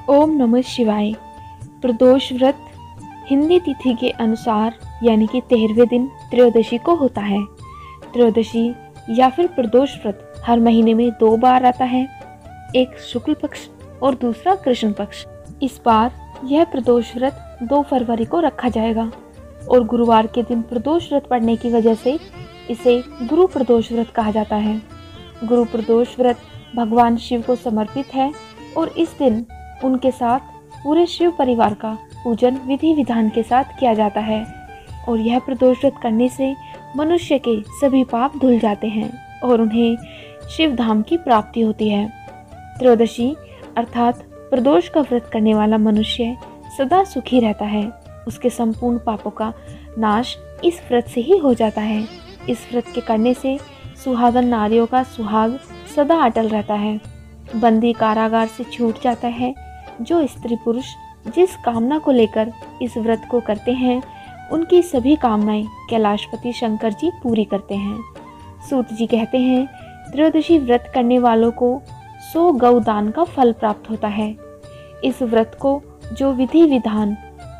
ओम नमः शिवाय। प्रदोष व्रत हिंदी तिथि के अनुसार यानी कि 13वें दिन त्रयोदशी को होता है। त्रयोदशी या फिर प्रदोष व्रत हर महीने में 2 बार आता है, एक शुक्ल पक्ष और दूसरा कृष्ण पक्ष। इस बार यह प्रदोष व्रत 2 फरवरी को रखा जाएगा और गुरुवार के दिन प्रदोष व्रत पड़ने की वजह से इसे गुरु प्रदोष व्रत कहा जाता है। गुरु प्रदोष व्रत भगवान शिव को समर्पित है और इस दिन उनके साथ पूरे शिव परिवार का पूजन विधि विधान के साथ किया जाता है और यह प्रदोष व्रत करने से मनुष्य के सभी पाप धुल जाते हैं और उन्हें शिव धाम की प्राप्ति होती है। त्रयोदशी अर्थात प्रदोष का व्रत करने वाला मनुष्य सदा सुखी रहता है। उसके संपूर्ण पापों का नाश इस व्रत से ही हो जाता है। इस व्रत के करने से सुहागन नारियों का सुहाग सदा अटल रहता है। बंदी कारागार से छूट जाता है। जो स्त्री पुरुष जिस कामना को लेकर इस व्रत को करते हैं उनकी सभी कामनाएं कैलाशपति शंकर जी पूरी करते हैं। सूत जी कहते हैं, त्रयोदशी व्रत करने वालों को 100 गौ दान का फल प्राप्त होता है। इस व्रत को जो विधि विधान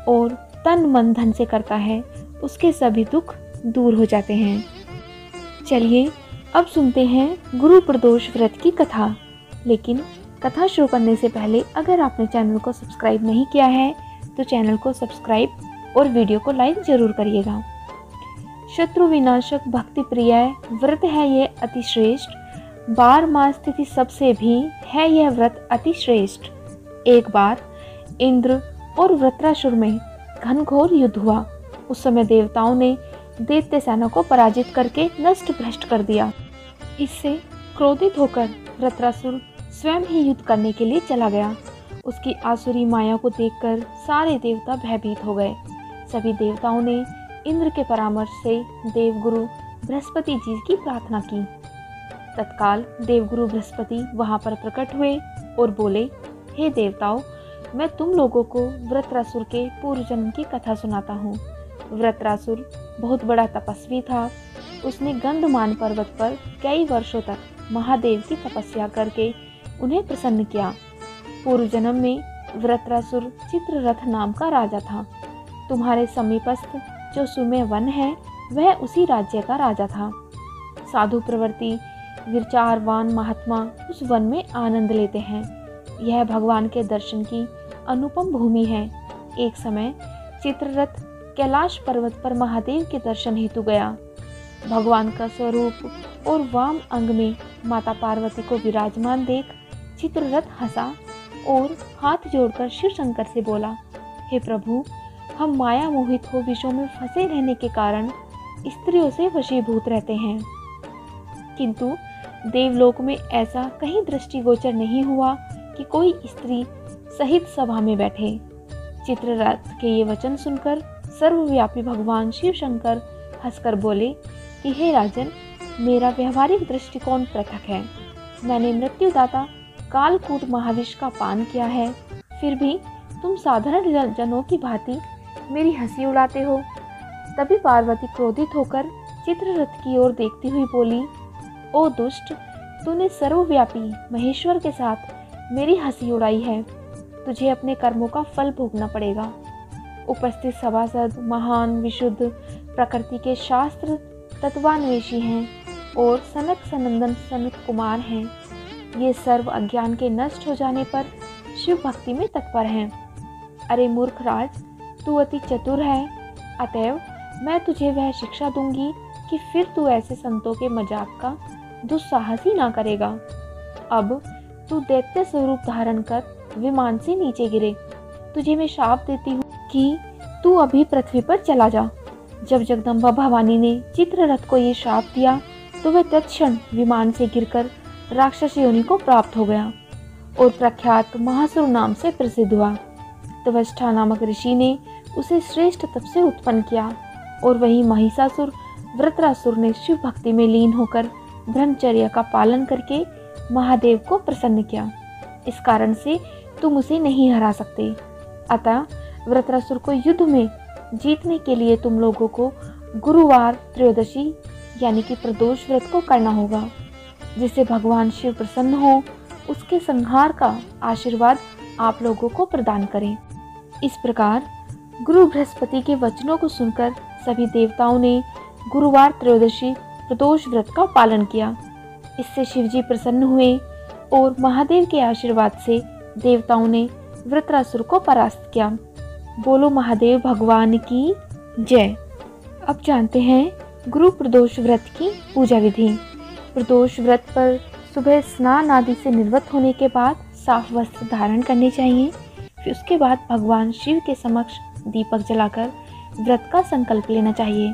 और तन मन धन से करता है उसके सभी दुख दूर हो जाते हैं। चलिए अब सुनते हैं गुरु प्रदोष व्रत की कथा। लेकिन कथा शुरू करने से पहले अगर आपने चैनल को सब्सक्राइब नहीं किया है तो चैनल को सब्सक्राइब और वीडियो को लाइक जरूर करिएगा। शत्रु विनाशक भक्ति प्रिय व्रत है ये अति श्रेष्ठ। 12 मास तिथि सबसे भी है यह व्रत अति श्रेष्ठ। एक बार इंद्र और वृत्रासुर में घनघोर युद्ध हुआ। उस समय देवताओं ने दैत्य सेना को पराजित करके नष्ट भ्रष्ट कर दिया। इससे क्रोधित होकर वृत्रासुर स्वयं ही युद्ध करने के लिए चला गया। उसकी आसुरी माया को देखकर सारे देवता भयभीत हो गए। सभी देवताओं ने इंद्र के परामर्श से देवगुरु बृहस्पति जी की प्रार्थना की। तत्काल देवगुरु बृहस्पति वहां पर प्रकट हुए और बोले, हे देवताओं, मैं तुम लोगों को वृत्रासुर के पूर्व जन्म की कथा सुनाता हूँ। वृत्रासुर बहुत बड़ा तपस्वी था। उसने गंधमान पर्वत पर कई वर्षों तक महादेव की तपस्या करके उन्हें प्रसन्न किया। पूर्व जन्म में वृत्रासुर चित्ररथ नाम का राजा था। तुम्हारे समीपस्थ जो सुमेय वन है वह उसी राज्य का राजा था। साधु प्रवृत्ति विचारवान महात्मा उस वन में आनंद लेते हैं। यह भगवान के दर्शन की अनुपम भूमि है। एक समय चित्ररथ कैलाश पर्वत पर महादेव के दर्शन हेतु गया। भगवान का स्वरूप और वाम अंग में माता पार्वती को विराजमान देख चित्ररथ हंसा और हाथ जोड़कर शिव शंकर से बोला, हे प्रभु, हम माया मोहित हो विषयों में फंसे रहने के कारण स्त्रियों से वशीभूत रहते हैं, किंतु देवलोक में ऐसा कहीं दृष्टिगोचर नहीं हुआ कि कोई स्त्री सहित सभा में बैठे। चित्ररथ के ये वचन सुनकर सर्वव्यापी भगवान शिव शंकर हंसकर बोले कि हे राजन, मेरा व्यवहारिक दृष्टिकोण पृथक है। मैंने मृत्युदाता कालकूट महाविष का पान किया है, फिर भी तुम साधारण जनों की भांति मेरी हंसी उड़ाते हो। तभी पार्वती क्रोधित होकर चित्ररथ की ओर देखती हुई बोली, ओ दुष्ट, तूने सर्वव्यापी महेश्वर के साथ मेरी हंसी उड़ाई है। तुझे अपने कर्मों का फल भोगना पड़ेगा। उपस्थित सभासद महान विशुद्ध प्रकृति के शास्त्र तत्वान्वेषी हैं और सनक सनंदन सनत कुमार हैं। ये सर्व अज्ञान के नष्ट हो जाने पर शिव भक्ति में तत्पर हैं। अरे मूर्ख राज, तू अति चतुर है, अतएव मैं तुझे वह शिक्षा दूंगी कि फिर तू ऐसे संतों के मजाक का दुस्साहस ही ना करेगा। अब तू दैत्य स्वरूप धारण कर विमान से नीचे गिरे। तुझे मैं शाप देती हूँ कि तू अभी पृथ्वी पर चला जा। जब जगदम्बा भवानी ने चित्ररथ को ये शाप दिया तो वह तत्क्षण विमान से गिरकर राक्षस योनि को प्राप्त हो गया और प्रख्यात महासुर नाम से प्रसिद्ध हुआ। त्वष्टा नामक ऋषि ने उसे श्रेष्ठ तप से उत्पन्न किया और वही महिषासुर वृत्रासुर ने शिव भक्ति में लीन होकर ब्रह्मचर्य का पालन करके महादेव को प्रसन्न किया। इस कारण से तुम उसे नहीं हरा सकते। अतः वृत्रासुर को युद्ध में जीतने के लिए तुम लोगों को गुरुवार त्रयोदशी यानी कि प्रदोष व्रत को करना होगा, जिससे भगवान शिव प्रसन्न हो। उसके संहार का आशीर्वाद आप लोगों को प्रदान करें। इस प्रकार गुरु बृहस्पति के वचनों को सुनकर सभी देवताओं ने गुरुवार त्रयोदशी प्रदोष व्रत का पालन किया। इससे शिवजी प्रसन्न हुए और महादेव के आशीर्वाद से देवताओं ने वृत्रासुर को परास्त किया। बोलो महादेव भगवान की जय। अब जानते हैं गुरु प्रदोष व्रत की पूजा विधि। प्रदोष व्रत पर सुबह स्नान आदि से निवृत्त होने के बाद साफ वस्त्र धारण करने चाहिए। फिर उसके बाद भगवान शिव के समक्ष दीपक जलाकर व्रत का संकल्प लेना चाहिए।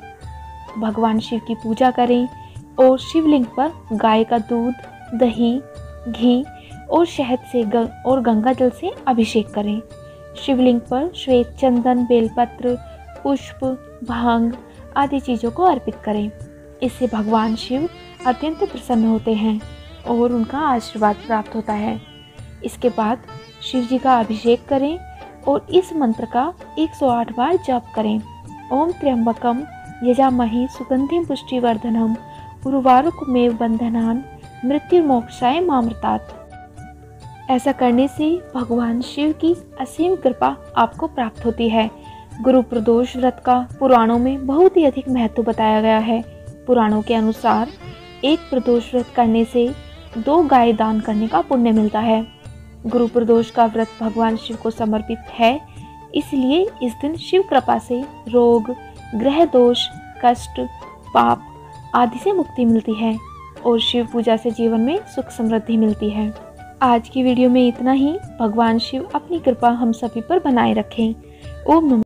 भगवान शिव की पूजा करें और शिवलिंग पर गाय का दूध, दही, घी और शहद से और गंगा जल से अभिषेक करें। शिवलिंग पर श्वेत चंदन, बेलपत्र, पुष्प, भांग आदि चीज़ों को अर्पित करें। इससे भगवान शिव अत्यंत प्रसन्न होते हैं और उनका आशीर्वाद प्राप्त होता है। इसके बाद शिव जी का अभिषेक करें और इस मंत्र का 108 बार जप करें। ओम त्र्यंबकम यजामहे सुगंधिम पुष्टिवर्धनम उर्वारुकमेव बंधनान मृत्युर्मोक्षाय मामृतात्। ऐसा करने से भगवान शिव की असीम कृपा आपको प्राप्त होती है। गुरु प्रदोष व्रत का पुराणों में बहुत ही अधिक महत्व बताया गया है। पुराणों के अनुसार एक प्रदोष व्रत करने से 2 गाय दान करने का पुण्य मिलता है। गुरु प्रदोष का व्रत भगवान शिव को समर्पित है, इसलिए इस दिन शिव कृपा से रोग, ग्रह दोष, कष्ट, पाप आदि से मुक्ति मिलती है और शिव पूजा से जीवन में सुख समृद्धि मिलती है। आज की वीडियो में इतना ही। भगवान शिव अपनी कृपा हम सभी पर बनाए रखें। ओम नमः